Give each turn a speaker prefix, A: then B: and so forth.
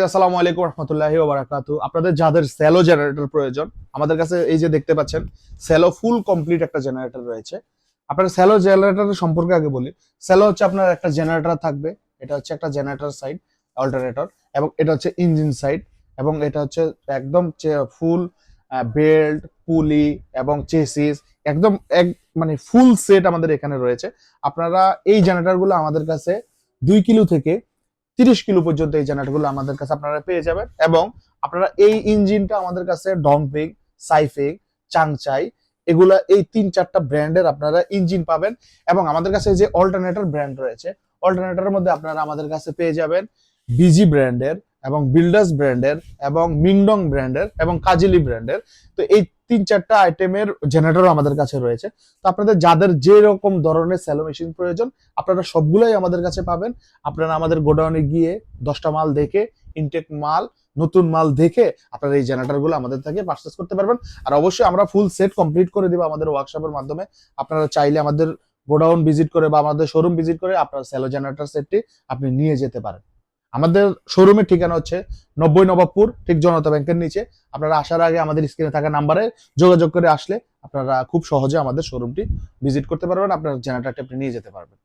A: আসসালামু আলাইকুম রহমতুল্লাহি ওয়া বারাকাতুহু। আপনাদের যাদের স্যালো জেনারেটর প্রয়োজন, আমাদের কাছে এই যে দেখতে পাচ্ছেন স্যালো ফুল কমপ্লিট একটা জেনারেটর রয়েছে। আপনার স্যালো জেনারেটর সম্পর্কে আগে বলি। স্যালো হচ্ছে আপনার একটা জেনারেটর থাকবে, এটা হচ্ছে একটা জেনারেটর সাইড অল্টারনেটর, এবং এটা হচ্ছে ইঞ্জিন সাইড, এবং এটা হচ্ছে একদম ফুল বেল্ট পুলি এবং চেসিস একদম এক মানে ফুল সেট আমাদের এখানে রয়েছে। আপনারা এই জেনারেটরগুলো আমাদের কাছে 2 কিলো থেকে 30 কিলো পর্যন্ত এই জেনারেটরগুলো আমাদের কাছে আপনারা পেয়ে যাবেন। এবং আপনারা এই ইঞ্জিনটা আমাদের কাছে ডংফিগ, সাইফিগ, চাংচাই, এগুলা এই 3-4টা ব্র্যান্ডের আপনারা ইঞ্জিন পাবেন। এবং আমাদের কাছে যে অল্টারনেটর ব্র্যান্ড রয়েছে, অল্টারনেটরের মধ্যে আপনারা আমাদের কাছে পেয়ে যাবেন বিজি ব্র্যান্ডের এবং বিল্ডার্স ব্র্যান্ডের এবং মিংডং ব্র্যান্ডের এবং কাজিলি ব্র্যান্ডের। তো এই 3-4টা আইটেমের জেনারেটর আমাদের কাছে রয়েছে। তো আপনাদের যাদের যে রকম ধরনের স্যালো মেশিন প্রয়োজন, আপনারা সবগুলোই আমাদের কাছে পাবেন। আপনারা আমাদের গোডাউনে গিয়ে 10টা মাল দেখে, ইনটেক মাল, নতুন মাল দেখে আপনারা এই জেনারেটরগুলো আমাদের থেকে পারচেজ করতে পারবেন। আর অবশ্যই আমরা ফুল সেট কমপ্লিট করে দিব আমাদের ওয়ার্কশপের মাধ্যমে। আপনারা চাইলে আমাদের গোডাউন ভিজিট করে বা আমাদের শোরুম ভিজিট করে আপনার স্যালো জেনারেটর সেটটি আপনি নিয়ে যেতে পারেন। আমাদের শোরুমের ঠিকানা হচ্ছে 90 নবাবপুর, ঠিক জনতা ব্যাংকের নিচে। আপনারা আসার আগে আমাদের স্ক্রিনে থাকা নাম্বারে যোগাযোগ করে আসলে আপনারা খুব সহজে আমাদের শোরুমটি ভিজিট করতে পারবেন, আপনার জেনারেটরটি আপনি নিয়ে যেতে পারবেন।